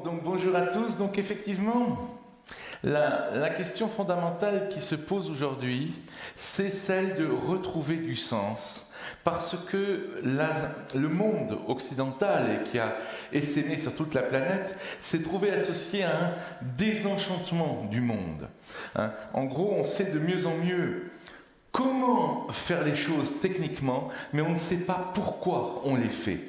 Donc bonjour à tous. Donc effectivement, la question fondamentale qui se pose aujourd'hui, c'est celle de retrouver du sens. Parce que le monde occidental, et qui a essaimé sur toute la planète, s'est trouvé associé à un désenchantement du monde. En gros, on sait de mieux en mieux comment faire les choses techniquement, mais on ne sait pas pourquoi on les fait.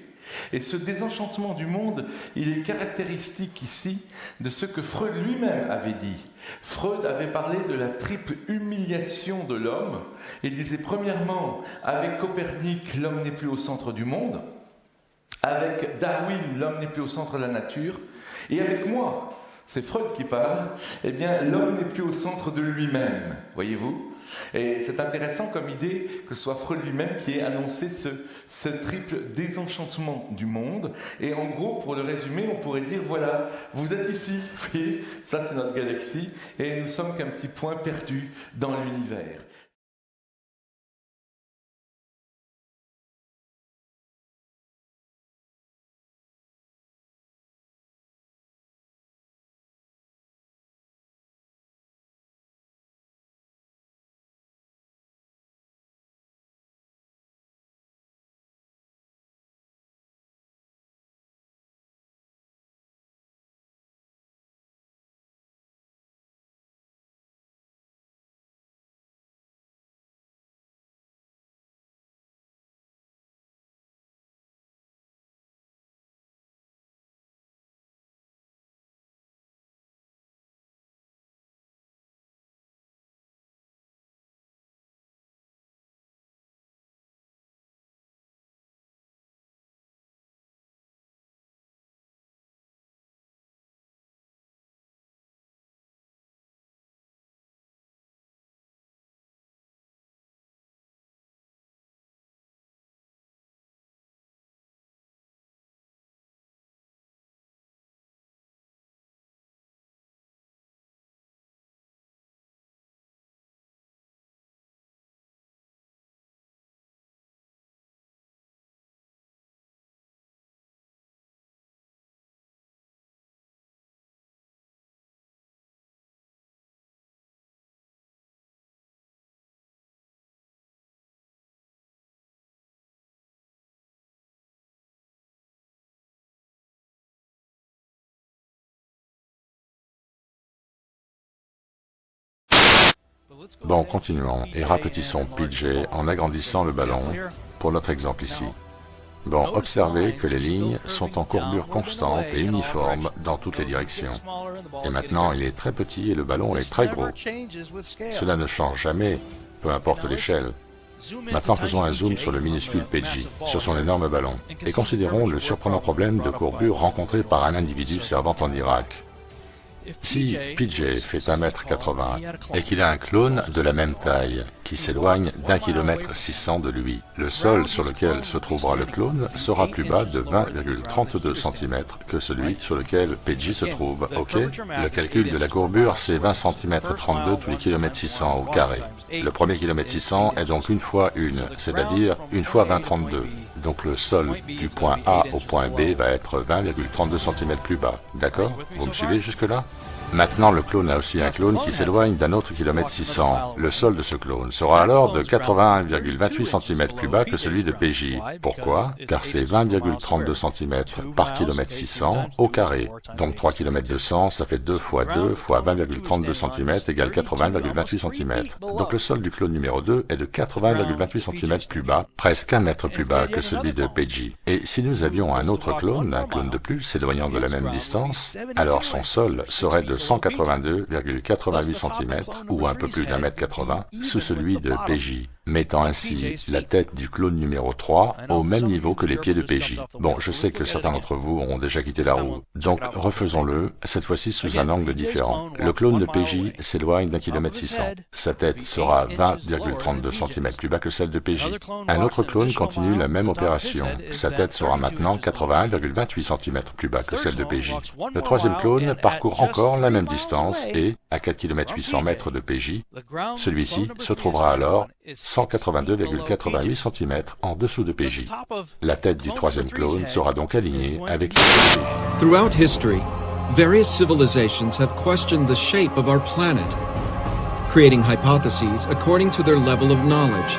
Et ce désenchantement du monde, il est caractéristique ici de ce que Freud lui-même avait dit. Freud avait parlé de la triple humiliation de l'homme. Il disait premièrement, avec Copernic, l'homme n'est plus au centre du monde. Avec Darwin, l'homme n'est plus au centre de la nature. Et avec moi, c'est Freud qui parle, eh bien l'homme n'est plus au centre de lui-même, voyez-vous. Et c'est intéressant comme idée que ce soit Freud lui-même qui ait annoncé ce triple désenchantement du monde. Et en gros, pour le résumer, on pourrait dire, voilà, vous êtes ici, vous voyez, ça c'est notre galaxie, et nous sommes qu'un petit point perdu dans l'univers. Bon, continuons et rapetissons PJ en agrandissant le ballon pour notre exemple ici. Bon, observez que les lignes sont en courbure constante et uniforme dans toutes les directions. Et maintenant, il est très petit et le ballon est très gros. Cela ne change jamais, peu importe l'échelle. Maintenant, faisons un zoom sur le minuscule PJ, sur son énorme ballon, et considérons le surprenant problème de courbure rencontré par un individu servant en Irak. Si PJ fait 1,80 m et qu'il a un clone de la même taille qui s'éloigne d'1,6 km de lui, le sol sur lequel se trouvera le clone sera plus bas de 20,32 cm que celui sur lequel PJ se trouve, ok? Le calcul de la courbure, c'est 20 cm 32 tous les km 600 au carré. Le premier km 600 est donc une fois une, c'est-à-dire une fois 20,32. Donc le sol du point A au point B va être 20,32 cm plus bas. D'accord? Vous me suivez jusque-là? Maintenant, le clone a aussi un clone qui s'éloigne d'un autre km 600. Le sol de ce clone sera alors de 81,28 cm plus bas que celui de PJ. Pourquoi? Car c'est 20,32 cm par km 600 au carré. Donc 3 km 200, ça fait 2 fois 2 fois 20,32 cm égale 80,28 cm. Donc le sol du clone numéro 2 est de 80,28 cm plus bas, presque 1 mètre plus bas que celui de PJ. Et si nous avions un autre clone, un clone de plus s'éloignant de la même distance, alors son sol serait de 182,88 cm ou un peu plus d'1,80 m sous celui de PJ, mettant ainsi la tête du clone numéro 3 au même niveau que les pieds de PJ. Bon, je sais que certains d'entre vous ont déjà quitté la roue, donc refaisons-le, cette fois-ci sous un angle différent. Le clone de PJ s'éloigne d'1,6 km. Sa tête sera 20,32 cm plus bas que celle de PJ. Un autre clone continue la même opération. Sa tête sera maintenant 81,28 cm plus bas que celle de PJ. Le troisième clone parcourt encore la même distance et, à 4 km 800 mètres de PJ, celui-ci se trouvera alors 182,88 cm en dessous de PJ. La tête du troisième clone sera donc alignée avec les PJ. Throughout history, various civilizations have questioned the shape of our planet, creating hypotheses according to their level of knowledge.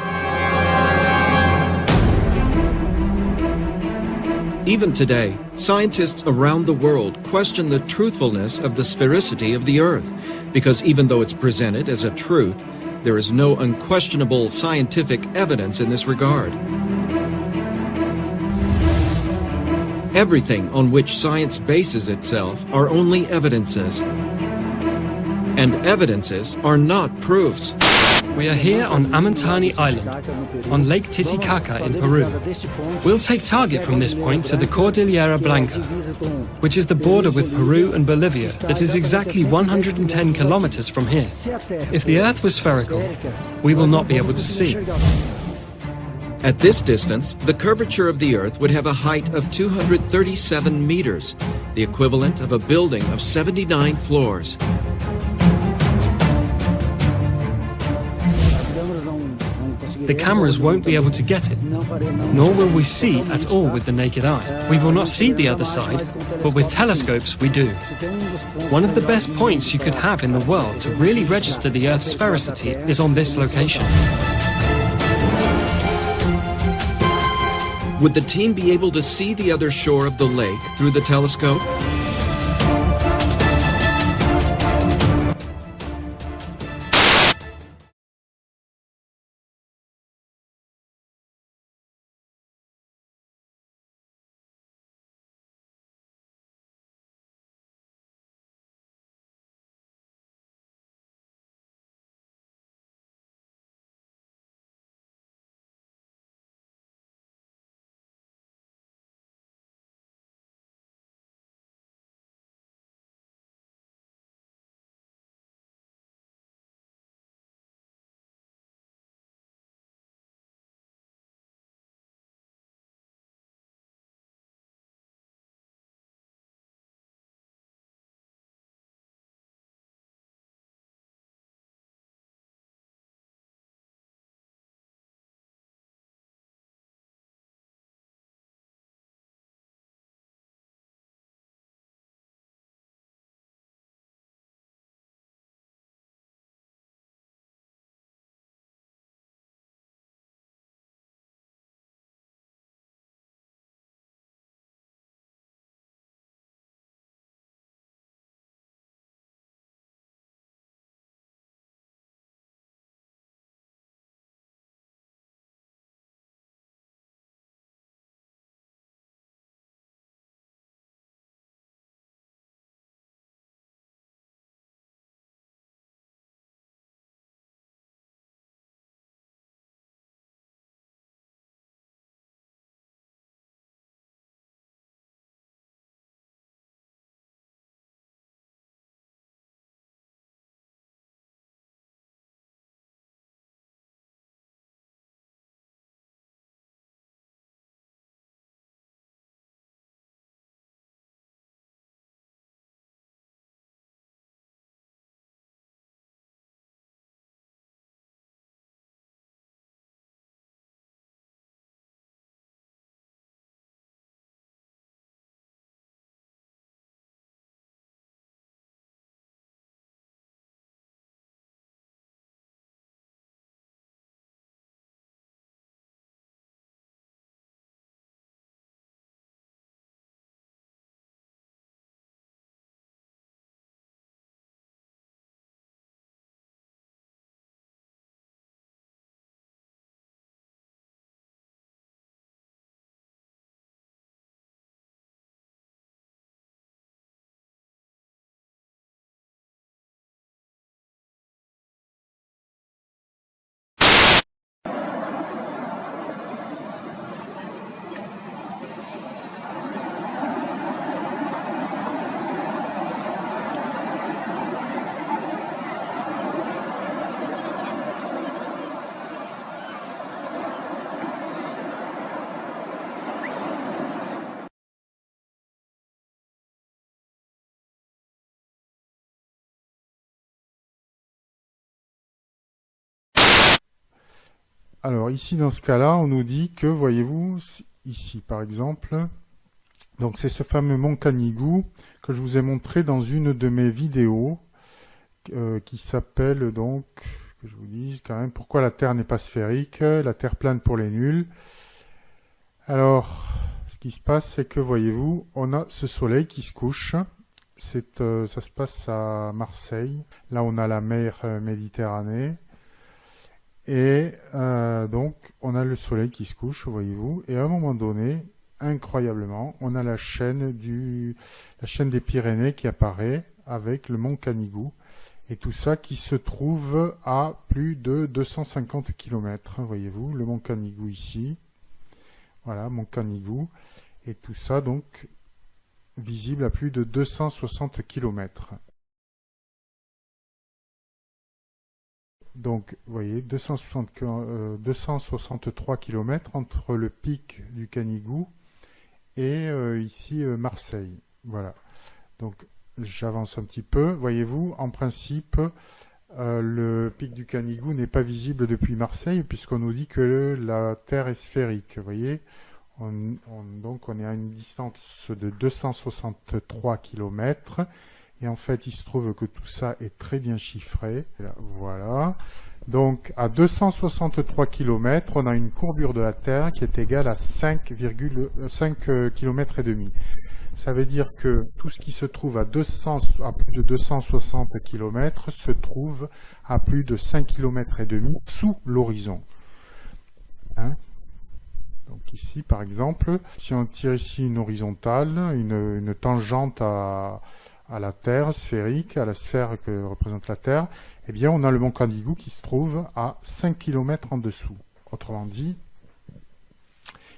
Even today, scientists around the world question the truthfulness of the sphericity of the Earth, because even though it's presented as a truth, there is no unquestionable scientific evidence in this regard. Everything on which science bases itself are only evidences, and evidences are not proofs. We are here on Amintani Island, on Lake Titicaca in Peru. We'll take target from this point to the Cordillera Blanca, which is the border with Peru and Bolivia that is exactly 110 kilometers from here. If the Earth was spherical, we will not be able to see. At this distance, the curvature of the Earth would have a height of 237 meters, the equivalent of a building of 79 floors. The cameras won't be able to get it, nor will we see at all with the naked eye. We will not see the other side, but with telescopes we do. One of the best points you could have in the world to really register the Earth's sphericity is on this location. Would the team be able to see the other shore of the lake through the telescope? Alors ici dans ce cas-là, on nous dit que, voyez-vous, ici par exemple, Donc c'est ce fameux mont Canigou que je vous ai montré dans une de mes vidéos qui s'appelle donc, que je vous dise quand même, pourquoi la Terre n'est pas sphérique, la Terre plane pour les nuls. Alors, ce qui se passe, c'est que, voyez-vous, on a ce soleil qui se couche. Ça se passe à Marseille. Là, on a la mer Méditerranée. Et donc, on a le soleil qui se couche, voyez-vous. Et à un moment donné, incroyablement, on a la chaîne des Pyrénées qui apparaît avec le mont Canigou. Et tout ça qui se trouve à plus de 250 km. Voyez-vous, le mont Canigou ici. Voilà, mont Canigou. Et tout ça, donc, visible à plus de 260 km. Donc, vous voyez, 263 km entre le pic du Canigou et ici Marseille. Voilà. Donc, j'avance un petit peu. Voyez-vous, en principe, le pic du Canigou n'est pas visible depuis Marseille puisqu'on nous dit que la Terre est sphérique. Vous voyez, donc on est à une distance de 263 km. Et en fait, il se trouve que tout ça est très bien chiffré. Voilà. Donc, à 263 km, on a une courbure de la Terre qui est égale à 5,5 km et demi. Ça veut dire que tout ce qui se trouve à plus de 260 km se trouve à plus de 5 km et demi sous l'horizon. Hein? Donc ici, par exemple, si on tire ici une horizontale, une tangente à la Terre sphérique, à la sphère que représente la Terre, eh bien on a le mont Canigou qui se trouve à 5 km en dessous. Autrement dit,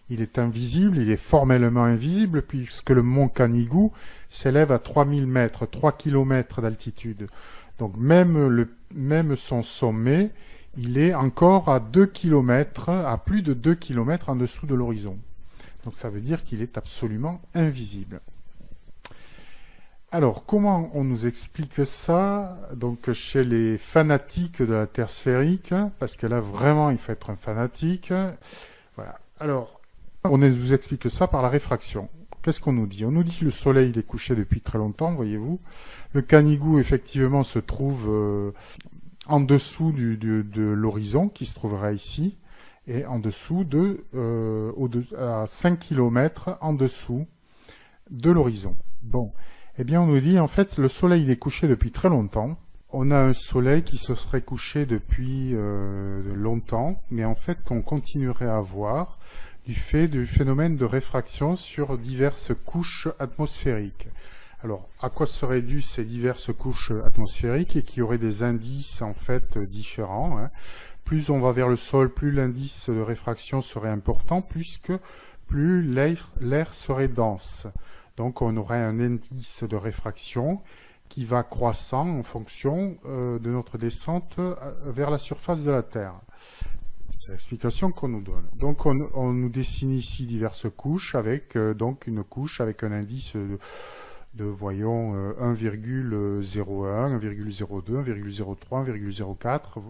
il est invisible, il est formellement invisible, puisque le mont Canigou s'élève à 3000 mètres, 3 km d'altitude. Donc même son sommet, il est encore à 2 km, à plus de 2 km en dessous de l'horizon. Donc ça veut dire qu'il est absolument invisible. Alors, comment on nous explique ça? Donc, chez les fanatiques de la Terre sphérique, parce que là, vraiment, il faut être un fanatique. Voilà. Alors, on nous explique ça par la réfraction. Qu'est-ce qu'on nous dit? On nous dit que le Soleil il est couché depuis très longtemps, voyez-vous. Le Canigou, effectivement, se trouve en dessous de l'horizon, qui se trouvera ici, et en dessous à 5 km en dessous de l'horizon. Bon. Eh bien, on nous dit, en fait, le Soleil il est couché depuis très longtemps. On a un Soleil qui se serait couché depuis longtemps, mais en fait, qu'on continuerait à voir du fait du phénomène de réfraction sur diverses couches atmosphériques. Alors, à quoi seraient dues ces diverses couches atmosphériques et qui auraient des indices, en fait, différents, hein. Plus on va vers le sol, plus l'indice de réfraction serait important, puisque plus l'air serait dense. Donc on aurait un indice de réfraction qui va croissant en fonction de notre descente vers la surface de la Terre. C'est l'explication qu'on nous donne. Donc on nous dessine ici diverses couches avec donc une couche avec un indice voyons 1,01, 1,02, 1,03, 1,04.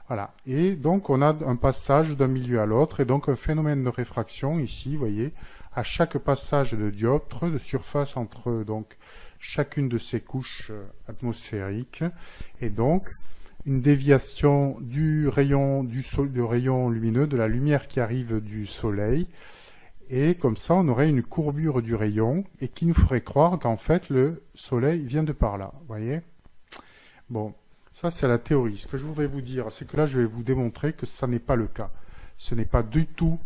Voilà. Et donc on a un passage d'un milieu à l'autre et donc un phénomène de réfraction ici, vous voyez, à chaque passage de dioptre de surface entre donc chacune de ces couches atmosphériques, et donc une déviation du rayon lumineux, de la lumière qui arrive du Soleil, et comme ça on aurait une courbure du rayon et qui nous ferait croire qu'en fait le Soleil vient de par là, vous voyez. Bon, ça c'est la théorie. Ce que je voudrais vous dire, c'est que là je vais vous démontrer que ça n'est pas le cas. Ce n'est pas du tout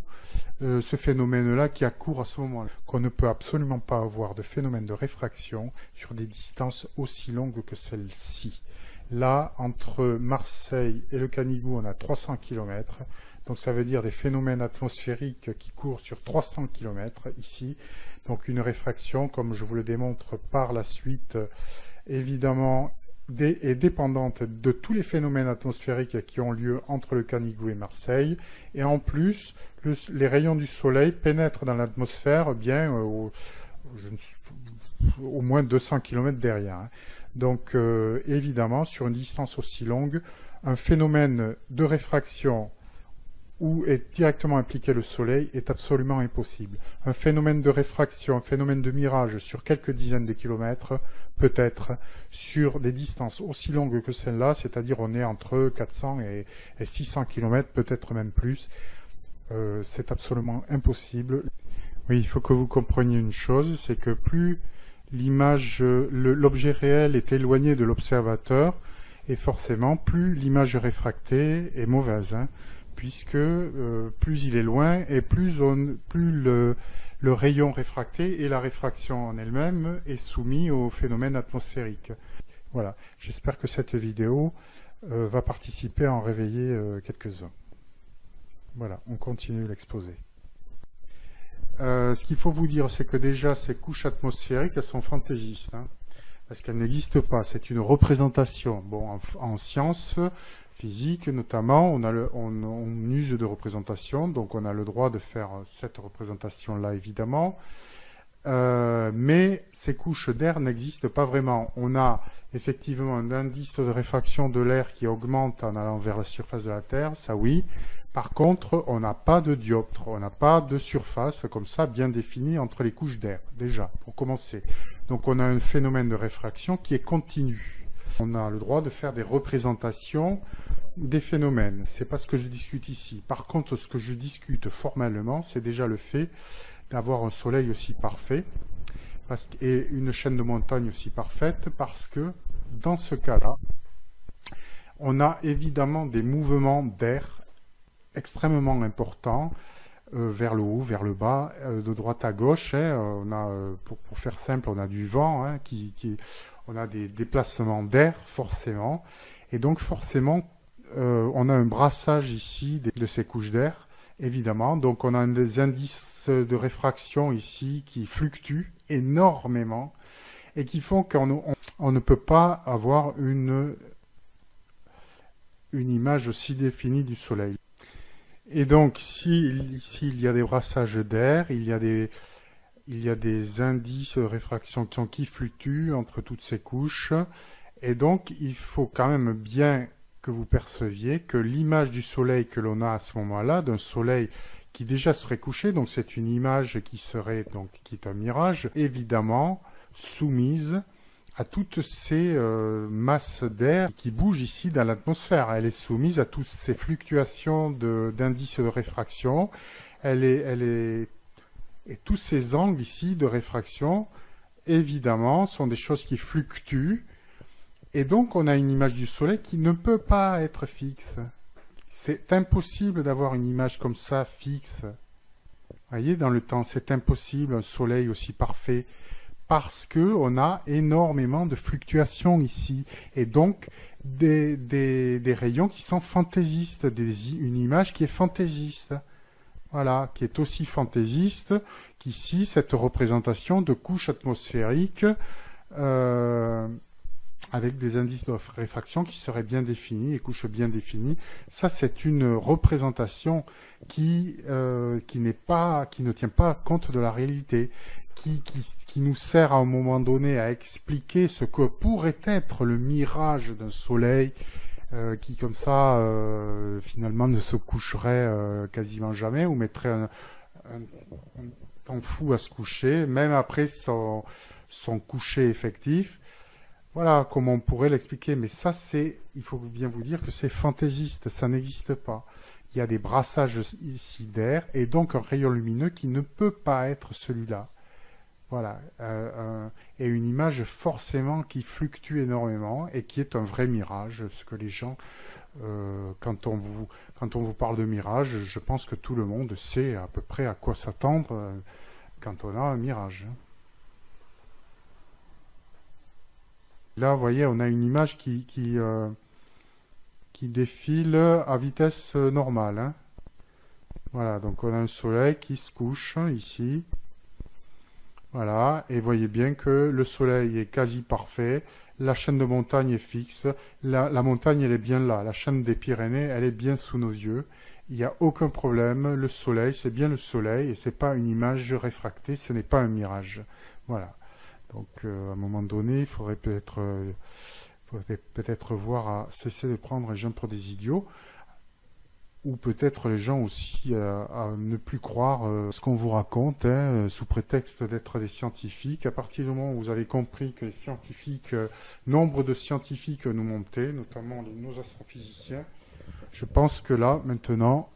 ce phénomène-là qui accourt à ce moment-là, qu'on ne peut absolument pas avoir de phénomène de réfraction sur des distances aussi longues que celle-ci. Là, entre Marseille et le Canigou, on a 300 km, donc ça veut dire des phénomènes atmosphériques qui courent sur 300 km ici, donc une réfraction, comme je vous le démontre par la suite, évidemment, est dépendante de tous les phénomènes atmosphériques qui ont lieu entre le Canigou et Marseille, et en plus, les rayons du Soleil pénètrent dans l'atmosphère bien au moins 200 km derrière. Hein. Donc, évidemment, sur une distance aussi longue, un phénomène de réfraction où est directement impliqué le Soleil est absolument impossible. Un phénomène de réfraction, un phénomène de mirage sur quelques dizaines de kilomètres, peut-être sur des distances aussi longues que celle-là, c'est-à-dire on est entre 400 et 600 kilomètres, peut-être même plus. C'est absolument impossible. Oui, il faut que vous compreniez une chose, c'est que plus l'image, l'objet réel est éloigné de l'observateur, et forcément, plus l'image réfractée est mauvaise, hein, puisque plus il est loin et plus le rayon réfracté et la réfraction en elle-même est soumis au phénomène atmosphérique. Voilà, j'espère que cette vidéo va participer à en réveiller quelques-uns. Voilà, on continue l'exposé. Ce qu'il faut vous dire, c'est que déjà, ces couches atmosphériques, elles sont fantaisistes, hein, parce qu'elles n'existent pas. C'est une représentation. Bon, en sciences physiques, notamment, on use de représentation, donc on a le droit de faire cette représentation-là, évidemment. Mais ces couches d'air n'existent pas vraiment. On a effectivement un indice de réfraction de l'air qui augmente en allant vers la surface de la Terre, ça oui. Par contre, on n'a pas de dioptre, on n'a pas de surface comme ça bien définie entre les couches d'air, déjà, pour commencer. Donc on a un phénomène de réfraction qui est continu. On a le droit de faire des représentations des phénomènes. C'est pas ce que je discute ici. Par contre, ce que je discute formellement, c'est déjà le fait d'avoir un soleil aussi parfait et une chaîne de montagnes aussi parfaite, parce que dans ce cas-là, on a évidemment des mouvements d'air extrêmement importants vers le haut, vers le bas, de droite à gauche. Hein, on a, pour faire simple, on a du vent, hein, on a des déplacements d'air forcément, et donc forcément on a un brassage ici de ces couches d'air, évidemment. Donc on a des indices de réfraction ici qui fluctuent énormément et qui font qu'on ne peut pas avoir une image aussi définie du Soleil. Et donc, s'il y a des brassages d'air, il y a des indices de réfraction qui fluctuent entre toutes ces couches. Et donc, il faut quand même bien que vous perceviez que l'image du Soleil que l'on a à ce moment-là, d'un Soleil qui déjà serait couché, donc c'est une image qui est un mirage, évidemment soumise à toutes ces masses d'air qui bougent ici dans l'atmosphère. Elle est soumise à toutes ces fluctuations d'indices de réfraction. Et tous ces angles ici de réfraction, évidemment, sont des choses qui fluctuent. Et donc, on a une image du Soleil qui ne peut pas être fixe. C'est impossible d'avoir une image comme ça, fixe. Vous voyez, dans le temps, c'est impossible, un Soleil aussi parfait, parce qu'on a énormément de fluctuations ici, et donc des rayons qui sont fantaisistes, une image qui est fantaisiste, voilà, qui est aussi fantaisiste qu'ici, cette représentation de couches atmosphériques avec des indices de réfraction qui seraient bien définis, et couches bien définies. Ça, c'est une représentation qui ne tient pas compte de la réalité, qui nous sert à un moment donné à expliquer ce que pourrait être le mirage d'un soleil qui, comme ça, finalement ne se coucherait quasiment jamais, ou mettrait un temps fou à se coucher, même après son coucher effectif. Voilà comment on pourrait l'expliquer, mais ça, il faut bien vous dire que c'est fantaisiste, ça n'existe pas. Il y a des brassages ici d'air, et donc un rayon lumineux qui ne peut pas être celui-là. Voilà, et une image forcément qui fluctue énormément, et qui est un vrai mirage, ce que les gens, quand on vous parle de mirage, je pense que tout le monde sait à peu près à quoi s'attendre quand on a un mirage. Là, vous voyez, on a une image qui défile à vitesse normale. Hein. Voilà, donc on a un soleil qui se couche ici. Voilà, et vous voyez bien que le soleil est quasi parfait. La chaîne de montagne est fixe. La montagne, elle est bien là. La chaîne des Pyrénées, elle est bien sous nos yeux. Il n'y a aucun problème. Le soleil, c'est bien le soleil, et c'est pas une image réfractée, ce n'est pas un mirage. Voilà. Donc, à un moment donné, il faudrait peut-être voir à cesser de prendre les gens pour des idiots. ou peut-être les gens aussi à ne plus croire ce qu'on vous raconte, sous prétexte d'être des scientifiques. À partir du moment où vous avez compris que les scientifiques, nombre de scientifiques nous montaient, notamment nos astrophysiciens, je pense que là, maintenant,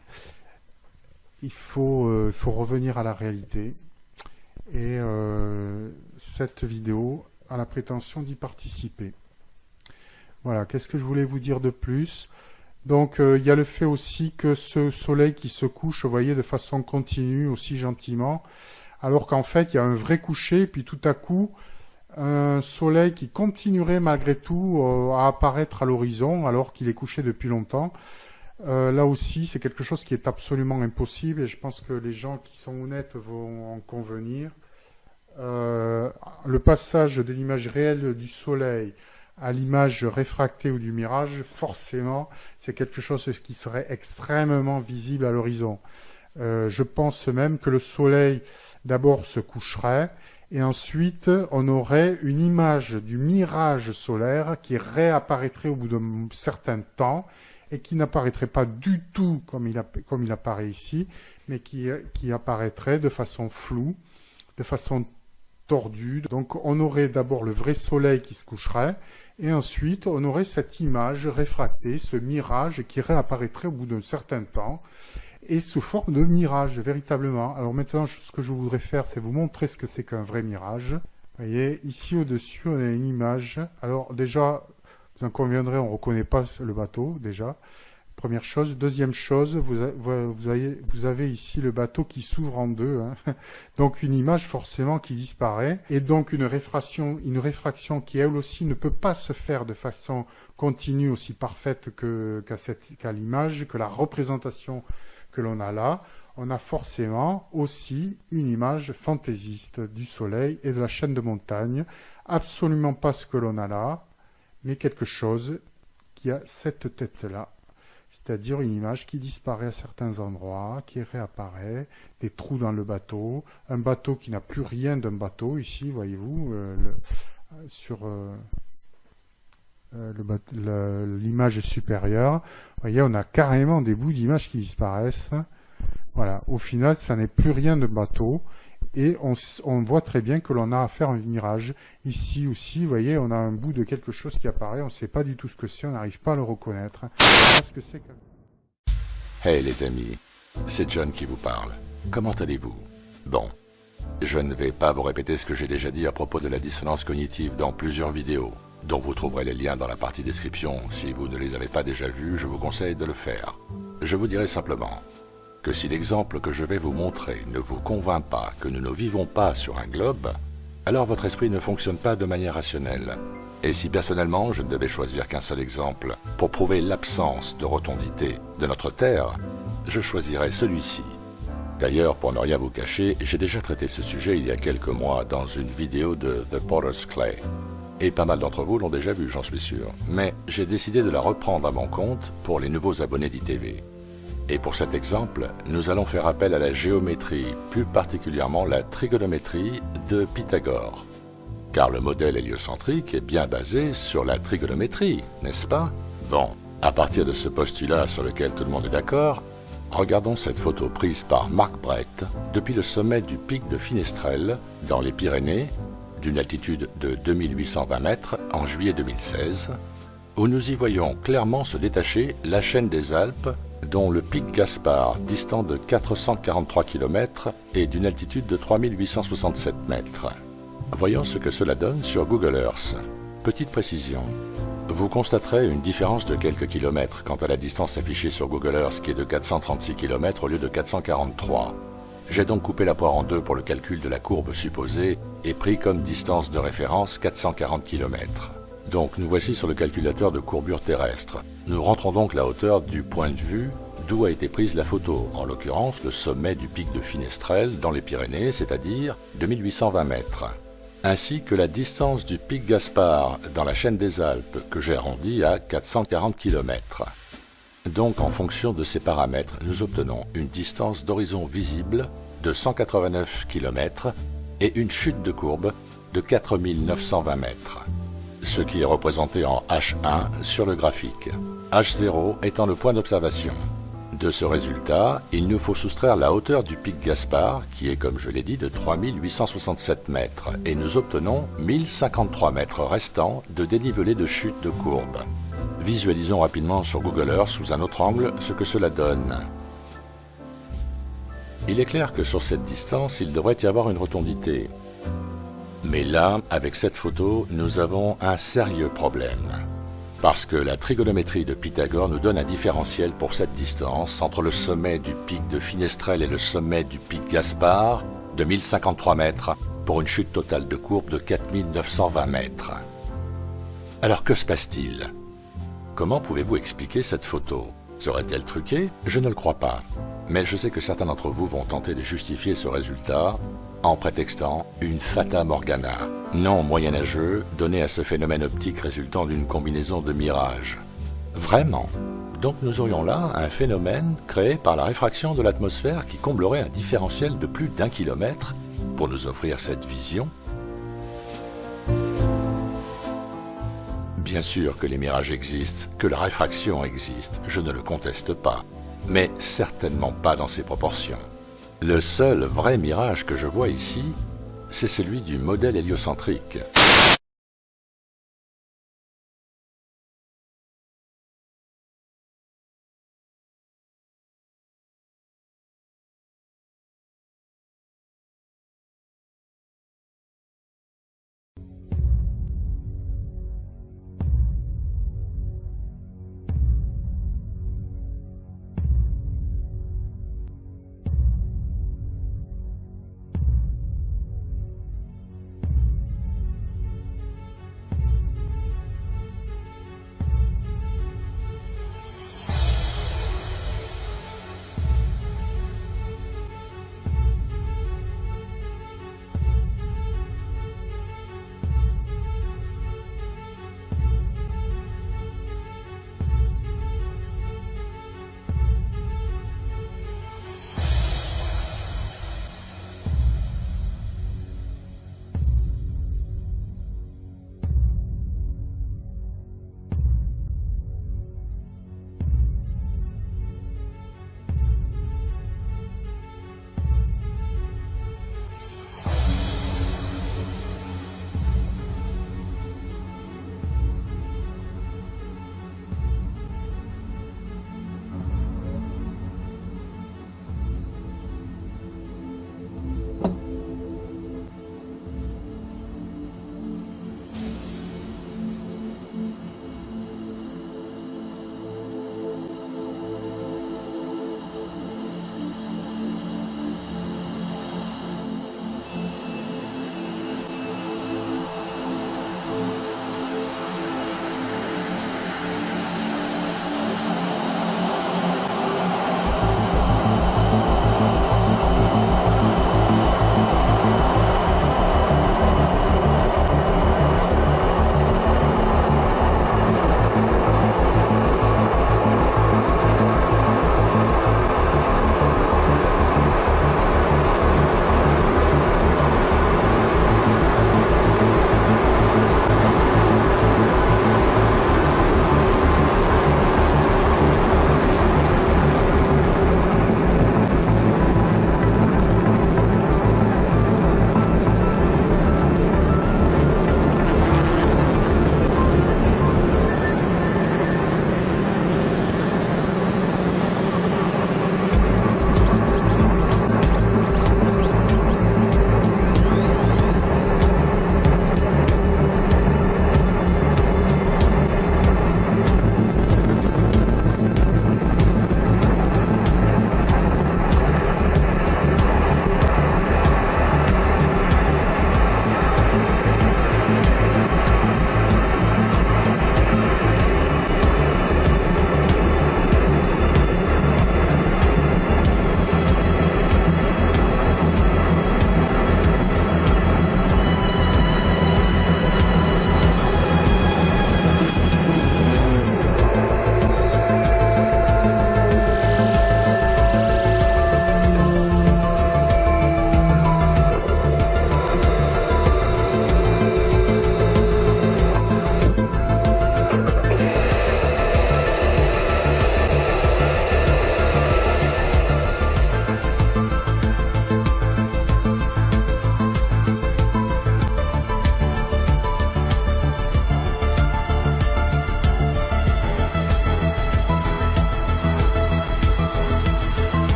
il faut revenir à la réalité. Et cette vidéo a la prétention d'y participer. Voilà, qu'est-ce que je voulais vous dire de plus? Donc, il y a le fait aussi que ce soleil qui se couche, vous voyez, de façon continue, aussi gentiment, alors qu'en fait, il y a un vrai coucher, puis tout à coup, un soleil qui continuerait malgré tout à apparaître à l'horizon, alors qu'il est couché depuis longtemps. Là aussi, c'est quelque chose qui est absolument impossible, et je pense que les gens qui sont honnêtes vont en convenir. Le passage de l'image réelle du soleil à l'image réfractée ou du mirage, forcément, c'est quelque chose qui serait extrêmement visible à l'horizon. Je pense même que le soleil, d'abord, se coucherait, et ensuite, on aurait une image du mirage solaire qui réapparaîtrait au bout d'un certain temps, et qui n'apparaîtrait pas du tout comme il apparaît ici, mais qui apparaîtrait de façon floue, de façon tordue. Donc on aurait d'abord le vrai soleil qui se coucherait, et ensuite on aurait cette image réfractée, ce mirage qui réapparaîtrait au bout d'un certain temps, et sous forme de mirage, véritablement. Alors maintenant, ce que je voudrais faire, c'est vous montrer ce que c'est qu'un vrai mirage. Vous voyez, ici au-dessus, on a une image. Alors déjà, vous en conviendrez, on ne reconnaît pas le bateau, déjà. Première chose. Deuxième chose, vous avez ici le bateau qui s'ouvre en deux. Donc une image forcément qui disparaît. Et donc une réfraction qui elle aussi ne peut pas se faire de façon continue aussi parfaite qu'à l'image, que la représentation que l'on a là. On a forcément aussi une image fantaisiste du soleil et de la chaîne de montagnes. Absolument pas ce que l'on a là, mais quelque chose qui a cette tête-là. C'est-à-dire une image qui disparaît à certains endroits, qui réapparaît, des trous dans le bateau, un bateau qui n'a plus rien d'un bateau, ici, voyez-vous, sur l'image supérieure. Vous voyez, on a carrément des bouts d'image qui disparaissent. Voilà, au final, ça n'est plus rien de bateau. Et on voit très bien que l'on a affaire à un mirage. Ici aussi, vous voyez, on a un bout de quelque chose qui apparaît, on ne sait pas du tout ce que c'est, on n'arrive pas à le reconnaître. Ce que c'est Hey les amis, c'est John qui vous parle. Comment allez-vous? Bon, je ne vais pas vous répéter ce que j'ai déjà dit à propos de la dissonance cognitive dans plusieurs vidéos, dont vous trouverez les liens dans la partie description. Si vous ne les avez pas déjà vus, je vous conseille de le faire. Je vous dirai simplement que si l'exemple que je vais vous montrer ne vous convainc pas que nous ne vivons pas sur un globe, alors votre esprit ne fonctionne pas de manière rationnelle. Et si personnellement je ne devais choisir qu'un seul exemple pour prouver l'absence de rotondité de notre Terre, je choisirais celui-ci. D'ailleurs, pour ne rien vous cacher, j'ai déjà traité ce sujet il y a quelques mois dans une vidéo de The Potter's Clay. Et pas mal d'entre vous l'ont déjà vu, j'en suis sûr. Mais j'ai décidé de la reprendre à mon compte pour les nouveaux abonnés d'ITV. Et pour cet exemple, nous allons faire appel à la géométrie, plus particulièrement la trigonométrie de Pythagore. Car le modèle héliocentrique est bien basé sur la trigonométrie, n'est-ce pas? Bon, à partir de ce postulat sur lequel tout le monde est d'accord, regardons cette photo prise par Mark Brett depuis le sommet du pic de Finestrelle, dans les Pyrénées, d'une altitude de 2820 mètres en juillet 2016, où nous y voyons clairement se détacher la chaîne des Alpes, dont le pic Gaspard, distant de 443 km et d'une altitude de 3867 mètres. Voyons ce que cela donne sur Google Earth. Petite précision, vous constaterez une différence de quelques kilomètres quant à la distance affichée sur Google Earth qui est de 436 km au lieu de 443. J'ai donc coupé la poire en deux pour le calcul de la courbe supposée et pris comme distance de référence 440 km. Donc nous voici sur le calculateur de courbure terrestre. Nous rentrons donc la hauteur du point de vue d'où a été prise la photo, en l'occurrence le sommet du pic de Finestrelle dans les Pyrénées, c'est-à-dire 2820 mètres, ainsi que la distance du pic Gaspard dans la chaîne des Alpes que j'ai arrondi à 440 km. Donc en fonction de ces paramètres, nous obtenons une distance d'horizon visible de 189 km et une chute de courbe de 4920 mètres. Ce qui est représenté en H1 sur le graphique, H0 étant le point d'observation. De ce résultat, il nous faut soustraire la hauteur du pic Gaspard, qui est, comme je l'ai dit, de 3867 mètres, et nous obtenons 1053 mètres restants de dénivelé de chute de courbe. Visualisons rapidement sur Google Earth sous un autre angle ce que cela donne. Il est clair que sur cette distance, il devrait y avoir une rotondité. Mais là, avec cette photo, nous avons un sérieux problème. Parce que la trigonométrie de Pythagore nous donne un différentiel pour cette distance entre le sommet du pic de Finestrelle et le sommet du pic Gaspard de 1053 mètres pour une chute totale de courbe de 4920 mètres. Alors que se passe-t-il? Comment pouvez-vous expliquer cette photo? Serait-elle truquée? Je ne le crois pas. Mais je sais que certains d'entre vous vont tenter de justifier ce résultat en prétextant une fata morgana, nom moyenâgeux donné à ce phénomène optique résultant d'une combinaison de mirages. Vraiment? Donc nous aurions là un phénomène créé par la réfraction de l'atmosphère qui comblerait un différentiel de plus d'1 kilomètre pour nous offrir cette vision? Bien sûr que les mirages existent, que la réfraction existe, je ne le conteste pas, mais certainement pas dans ces proportions. Le seul vrai mirage que je vois ici, c'est celui du modèle héliocentrique.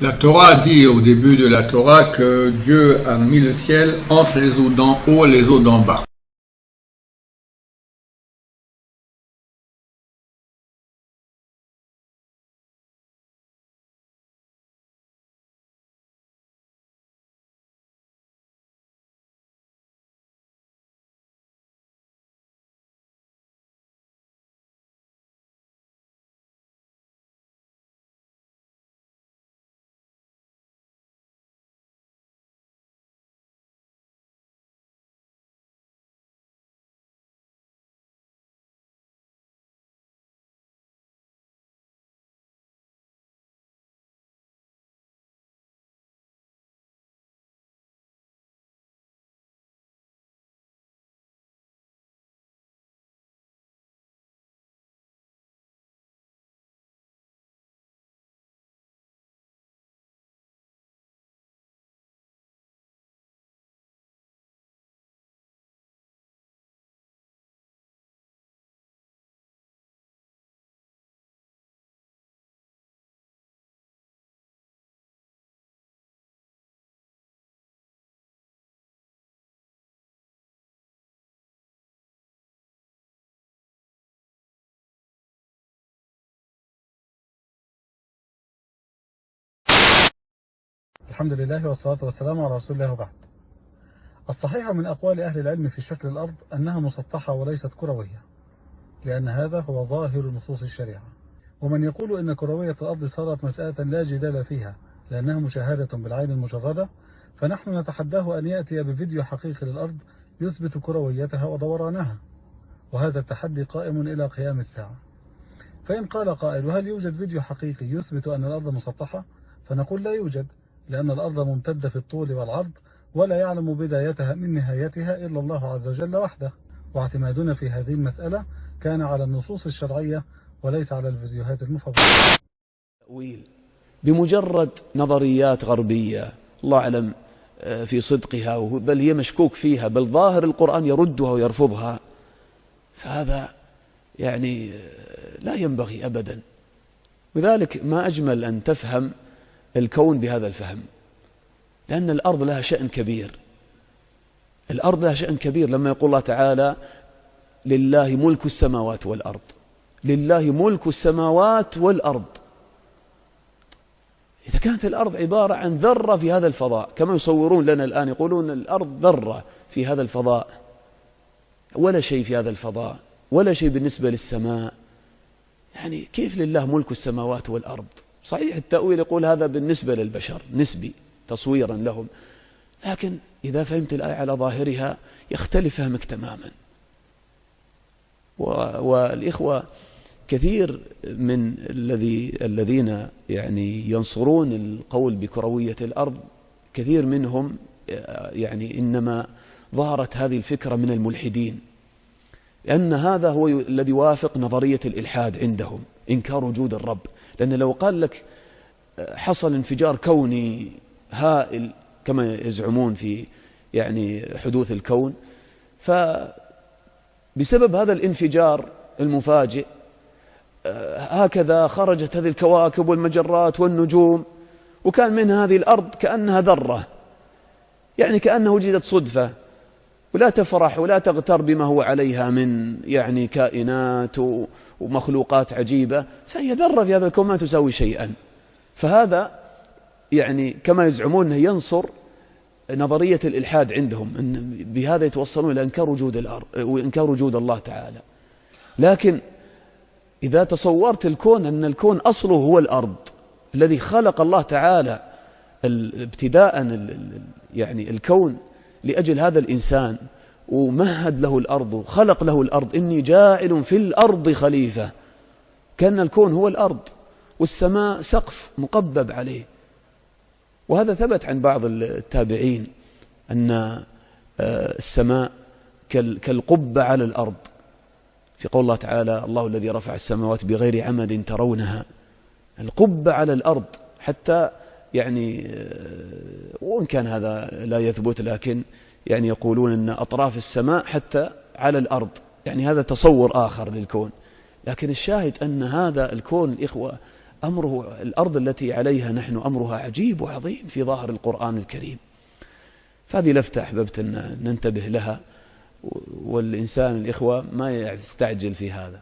La Torah dit au début de la Torah que Dieu a mis le ciel entre les eaux d'en haut et les eaux d'en bas. الحمد لله والصلاة والسلام على رسول الله وبعد. الصحيح من أقوال أهل العلم في شكل الأرض أنها مسطحة وليست كروية، لأن هذا هو ظاهر نصوص الشريعة. ومن يقول إن كروية الأرض صارت مسألة لا جدال فيها لأنها مشاهدة بالعين المجردة، فنحن نتحداه أن يأتي بفيديو حقيقي للأرض يثبت كرويتها ودورانها، وهذا التحدي قائم إلى قيام الساعة. فإن قال قائل: هل يوجد فيديو حقيقي يثبت أن الأرض مسطحة؟ فنقول: لا يوجد، لأن الأرض ممتدة في الطول والعرض، ولا يعلم بدايتها من نهايتها إلا الله عز وجل وحده، واعتمادنا في هذه المسألة كان على النصوص الشرعية وليس على الفيديوهات المفبركة. بمجرد نظريات غربية الله أعلم في صدقها، بل هي مشكوك فيها، بل ظاهر القرآن يردها ويرفضها، فهذا يعني لا ينبغي أبدا. لذلك ما أجمل أن تفهم الكون بهذا الفهم، لأن الأرض لها شأن كبير. الأرض لها شأن كبير لما يقول الله تعالى: لله ملك السماوات والأرض. لله ملك السماوات والأرض. إذا كانت الأرض عبارة عن ذرة في هذا الفضاء، كما يصورون لنا الآن، يقولون الأرض ذرة في هذا الفضاء، ولا شيء في هذا الفضاء، ولا شيء بالنسبة للسماء، يعني كيف لله ملك السماوات والأرض؟ صحيح التأويل يقول هذا بالنسبة للبشر نسبي تصويرا لهم، لكن إذا فهمت الآية على ظاهرها يختلف فهمك تماما. والإخوة كثير من الذين يعني ينصرون القول بكروية الأرض، كثير منهم يعني إنما ظهرت هذه الفكرة من الملحدين، لأن هذا هو الذي يوافق نظرية الإلحاد عندهم، إنكار وجود الرب. لأن لو قال لك حصل انفجار كوني هائل كما يزعمون في يعني حدوث الكون، فبسبب هذا الانفجار المفاجئ هكذا خرجت هذه الكواكب والمجرات والنجوم، وكان منها هذه الأرض كأنها ذرة، يعني كأنها وجدت صدفة، ولا تفرح ولا تغتر بما هو عليها من يعني كائنات ومخلوقات عجيبة، فهي ذرة في هذا الكون ما تساوي شيئا. فهذا يعني كما يزعمون أنه ينصر نظرية الإلحاد عندهم، أن بهذا يتوصلون إلى إنكار وجود الأرض وإنكار وجود الله تعالى. لكن إذا تصورت الكون أن الكون أصله هو الأرض الذي خلق الله تعالى ابتداء يعني الكون لأجل هذا الإنسان، ومهد له الأرض وخلق له الأرض، إني جاعل في الأرض خليفة، كأن الكون هو الأرض والسماء سقف مقبب عليه. وهذا ثبت عن بعض التابعين أن السماء كالقبة على الأرض، في قول الله تعالى: الله الذي رفع السماوات بغير عمد ترونها، القبة على الأرض. حتى يعني وإن كان هذا لا يثبت، لكن يعني يقولون أن أطراف السماء حتى على الأرض، يعني هذا تصور آخر للكون. لكن الشاهد أن هذا الكون الإخوة أمره الأرض التي عليها نحن أمرها عجيب وعظيم في ظاهر القرآن الكريم. فهذه لفتة أحببت أن ننتبه لها، والإنسان الإخوة ما يستعجل في هذا.